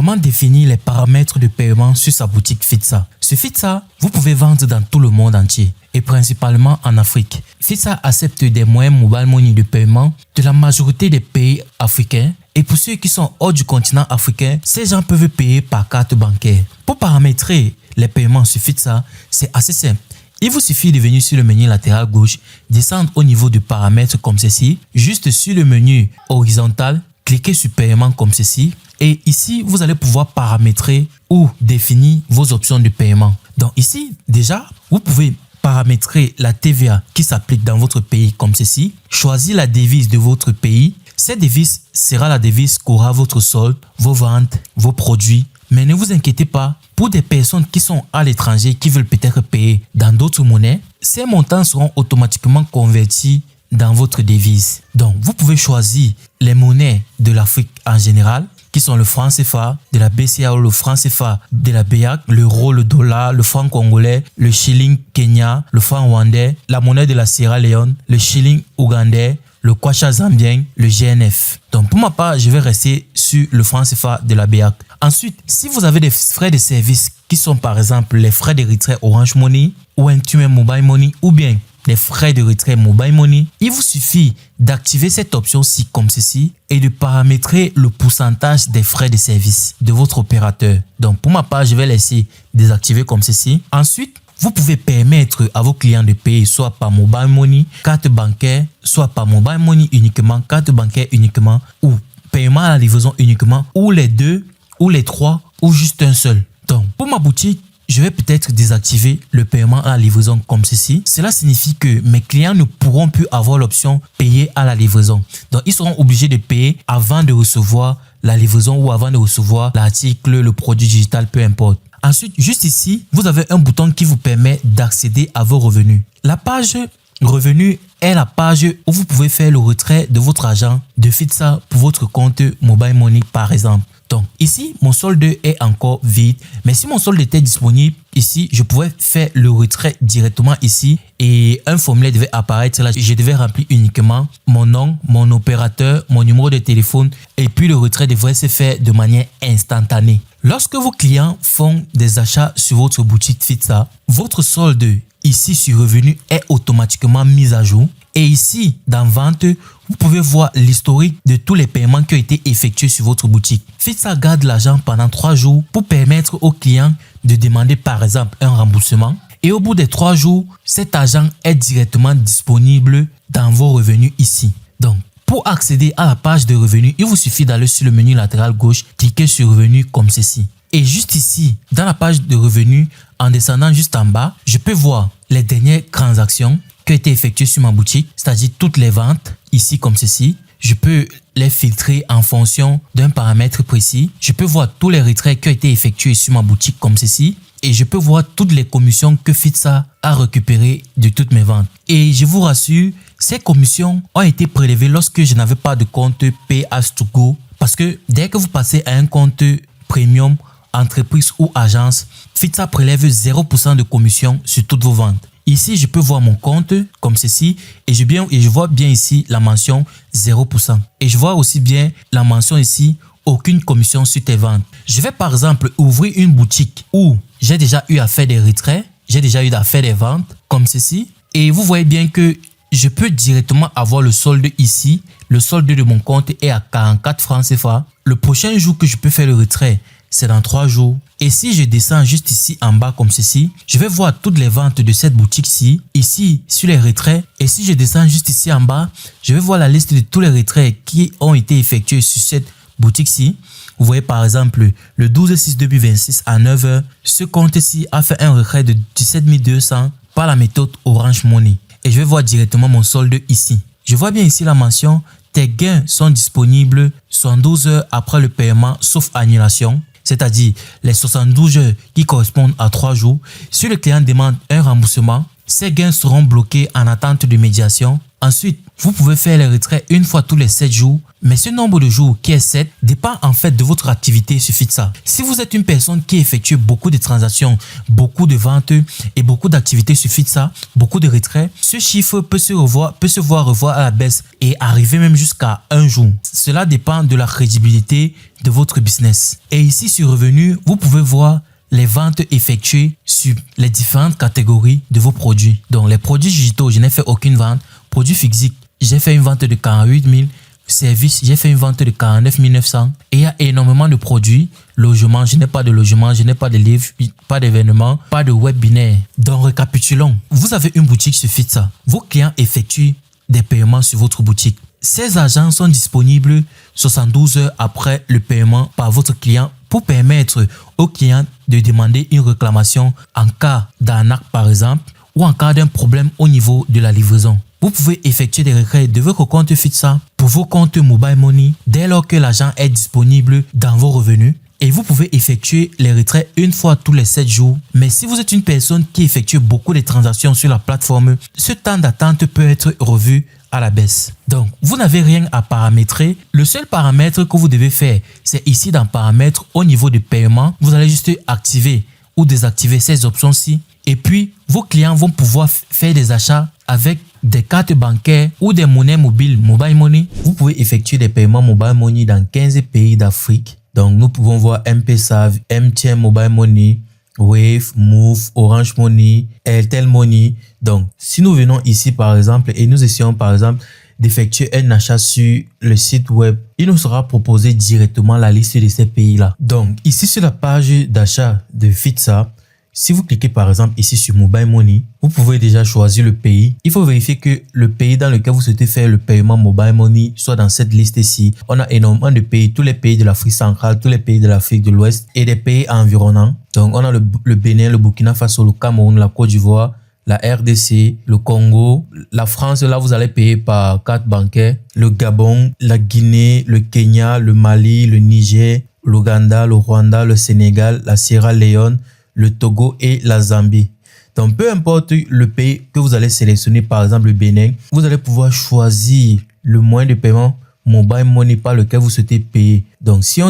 Comment définir les paramètres de paiement sur sa boutique Fitsa? Sur Fitsa, vous pouvez vendre dans tout le monde entier et principalement en Afrique. Fitsa accepte des moyens mobile money de paiement de la majorité des pays africains. Et pour ceux qui sont hors du continent africain, ces gens peuvent payer par carte bancaire. Pour paramétrer les paiements sur Fitsa, c'est assez simple. Il vous suffit de venir sur le menu latéral gauche, descendre au niveau de paramètres comme ceci, juste sur le menu horizontal, cliquez sur paiement comme ceci et ici, vous allez pouvoir paramétrer ou définir vos options de paiement. Donc ici, déjà, vous pouvez paramétrer la TVA qui s'applique dans votre pays comme ceci, choisir la devise de votre pays. Cette devise sera la devise qu'aura votre solde, vos ventes, vos produits. Mais ne vous inquiétez pas, pour des personnes qui sont à l'étranger, qui veulent peut-être payer dans d'autres monnaies, ces montants seront automatiquement convertis dans votre devise. Donc, vous pouvez choisir les monnaies de l'Afrique en général, qui sont le franc CFA, de la BCAO, le franc CFA, de la BEAC, l'euro, le dollar, le franc congolais, le shilling Kenya, le franc rwandais, la monnaie de la Sierra Leone, le shilling ougandais, le kwacha zambien, le GNF. Donc pour ma part, je vais rester sur le franc CFA de la BEAC. Ensuite, si vous avez des frais de service qui sont par exemple les frais de retrait Orange Money ou Intune Mobile Money ou bien les frais de retrait Mobile Money, il vous suffit d'activer cette option-ci comme ceci et de paramétrer le pourcentage des frais de service de votre opérateur. Donc pour ma part, je vais laisser désactiver comme ceci. Ensuite, vous pouvez permettre à vos clients de payer soit par Mobile Money, carte bancaire, soit par Mobile Money uniquement, carte bancaire uniquement, ou paiement à la livraison uniquement, ou les deux, ou les trois, ou juste un seul. Donc pour ma boutique, je vais peut-être désactiver le paiement à la livraison comme ceci. Cela signifie que mes clients ne pourront plus avoir l'option payer à la livraison. Donc, ils seront obligés de payer avant de recevoir la livraison ou avant de recevoir l'article, le produit digital, peu importe. Ensuite, juste ici, vous avez un bouton qui vous permet d'accéder à vos revenus. La page revenus est la page où vous pouvez faire le retrait de votre argent de Fitsa pour votre compte Mobile Money par exemple. Donc ici, mon solde est encore vide. Mais si mon solde était disponible, ici, je pouvais faire le retrait directement ici. Et un formulaire devait apparaître là. Je devais remplir uniquement mon nom, mon opérateur, mon numéro de téléphone. Et puis le retrait devrait se faire de manière instantanée. Lorsque vos clients font des achats sur votre boutique Fitsa, votre solde ici sur revenu est automatiquement mis à jour. Et ici, dans vente, vous pouvez voir l'historique de tous les paiements qui ont été effectués sur votre boutique. Fitsa garde l'argent pendant 3 jours pour permettre aux clients de demander par exemple un remboursement. Et au bout des 3 jours, cet argent est directement disponible dans vos revenus ici. Donc, pour accéder à la page de revenus, il vous suffit d'aller sur le menu latéral gauche, cliquer sur revenus comme ceci. Et juste ici, dans la page de revenus, en descendant juste en bas, je peux voir les dernières transactions qui ont été effectuées sur ma boutique, c'est-à-dire toutes les ventes, ici comme ceci. Je peux les filtrer en fonction d'un paramètre précis. Je peux voir tous les retraits qui ont été effectués sur ma boutique comme ceci. Et je peux voir toutes les commissions que Fitsa a récupérées de toutes mes ventes. Et je vous rassure, ces commissions ont été prélevées lorsque je n'avais pas de compte Pay-as-to-go. Parce que dès que vous passez à un compte premium, entreprise ou agence, Fitsa prélève 0% de commission sur toutes vos ventes. Ici, je peux voir mon compte comme ceci et je vois bien ici la mention 0%. Et je vois aussi bien la mention ici, aucune commission sur tes ventes. Je vais par exemple ouvrir une boutique où j'ai déjà eu à faire des retraits, j'ai déjà eu à faire des ventes comme ceci. Et vous voyez bien que je peux directement avoir le solde ici. Le solde de mon compte est à 44 francs CFA. Le prochain jour que je peux faire le retrait, c'est dans 3 jours. Et si je descends juste ici en bas comme ceci, je vais voir toutes les ventes de cette boutique-ci, ici sur les retraits. Et si je descends juste ici en bas, je vais voir la liste de tous les retraits qui ont été effectués sur cette boutique-ci. Vous voyez par exemple le 12/6/2026 à 9 h, ce compte-ci a fait un retrait de 17 200 par la méthode Orange Money. Et je vais voir directement mon solde ici. Je vois bien ici la mention « Tes gains sont disponibles 72 heures après le paiement sauf annulation ». C'est-à-dire les 72 heures qui correspondent à 3 jours. Si le client demande un remboursement, ces gains seront bloqués en attente de médiation. Ensuite, vous pouvez faire les retraits une fois tous les 7 jours. Mais ce nombre de jours qui est 7 dépend en fait de votre activité sur Fitsa. Si vous êtes une personne qui effectue beaucoup de transactions, beaucoup de ventes et beaucoup d'activités sur Fitsa, beaucoup de retraits, ce chiffre peut se voir revoir à la baisse et arriver même jusqu'à 1 jour. Cela dépend de la crédibilité de votre business. Et ici sur Revenus, vous pouvez voir les ventes effectuées sur les différentes catégories de vos produits. Donc les produits digitaux, je n'ai fait aucune vente. Produits physiques, j'ai fait une vente de 48 000. Services, j'ai fait une vente de 49 900. Et il y a énormément de produits. Logement, je n'ai pas de logement, je n'ai pas de livres, pas d'événements, pas de webinaire. Donc récapitulons. Vous avez une boutique sur Fitsa. Vos clients effectuent des paiements sur votre boutique. Ces agents sont disponibles 72 heures après le paiement par votre client pour permettre au client de demander une réclamation en cas d'arnaque par exemple ou en cas d'un problème au niveau de la livraison. Vous pouvez effectuer des retraits de votre compte Fitsa pour vos comptes Mobile Money dès lors que l'agent est disponible dans vos revenus. Et vous pouvez effectuer les retraits une fois tous les 7 jours. Mais si vous êtes une personne qui effectue beaucoup de transactions sur la plateforme, ce temps d'attente peut être revu à la baisse. Donc, vous n'avez rien à paramétrer. Le seul paramètre que vous devez faire, c'est ici dans Paramètres, au niveau de paiement. Vous allez juste activer ou désactiver ces options-ci. Et puis, vos clients vont pouvoir faire des achats avec des cartes bancaires ou des monnaies mobiles Mobile Money. Vous pouvez effectuer des paiements Mobile Money dans 15 pays d'Afrique. Donc, nous pouvons voir M-Pesa, MTN Mobile Money, Wave, Move, Orange Money, Airtel Money. Donc, si nous venons ici, par exemple, et nous essayons, par exemple, d'effectuer un achat sur le site web, il nous sera proposé directement la liste de ces pays-là. Donc, ici sur la page d'achat de Fitsa, si vous cliquez par exemple ici sur Mobile Money, vous pouvez déjà choisir le pays. Il faut vérifier que le pays dans lequel vous souhaitez faire le paiement Mobile Money soit dans cette liste-ci. On a énormément de pays, tous les pays de l'Afrique centrale, tous les pays de l'Afrique de l'Ouest et des pays environnants. Donc, on a le Bénin, le Burkina Faso, le Cameroun, la Côte d'Ivoire, la RDC, le Congo, la France, là vous allez payer par carte bancaire, le Gabon, la Guinée, le Kenya, le Mali, le Niger, l'Ouganda, le Rwanda, le Sénégal, la Sierra Leone, le Togo et la Zambie. Donc, peu importe le pays que vous allez sélectionner, par exemple le Bénin, vous allez pouvoir choisir le moyen de paiement Mobile Money par lequel vous souhaitez payer. Donc, si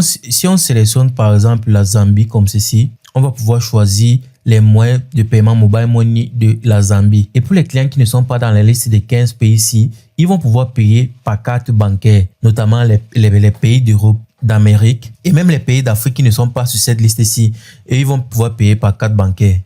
on sélectionne par exemple la Zambie comme ceci, on va pouvoir choisir les moyens de paiement Mobile Money de la Zambie. Et pour les clients qui ne sont pas dans la liste des 15 pays ici, ils vont pouvoir payer par carte bancaire, notamment les pays d'Europe, d'Amérique et même les pays d'Afrique qui ne sont pas sur cette liste ici, et ils vont pouvoir payer par carte bancaire.